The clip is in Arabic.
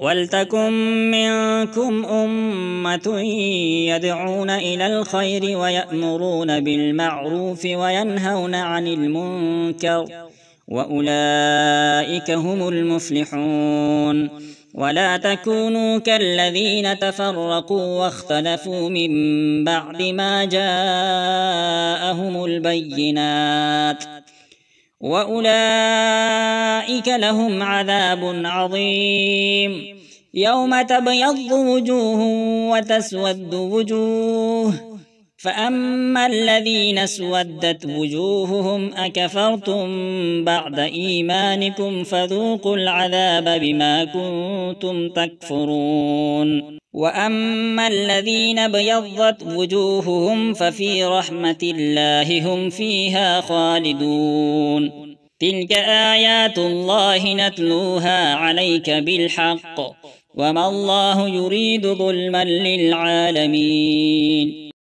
ولتكن منكم أمة يدعون إلى الخير ويأمرون بالمعروف وينهون عن المنكر وأولئك هم المفلحون. ولا تكونوا كالذين تفرقوا واختلفوا من بعد ما جاءهم البينات وأولئك لهم عذاب عظيم. يوم تبيض وجوه وتسود وجوه، فأما الذين اسودت وجوههم أكفرتم بعد إيمانكم فذوقوا العذاب بما كنتم تكفرون. وأما الذين ابيضت وجوههم ففي رحمة الله هم فيها خالدون. تلك آيات الله نتلوها عليك بالحق، وما الله يريد ظلما للعالمين.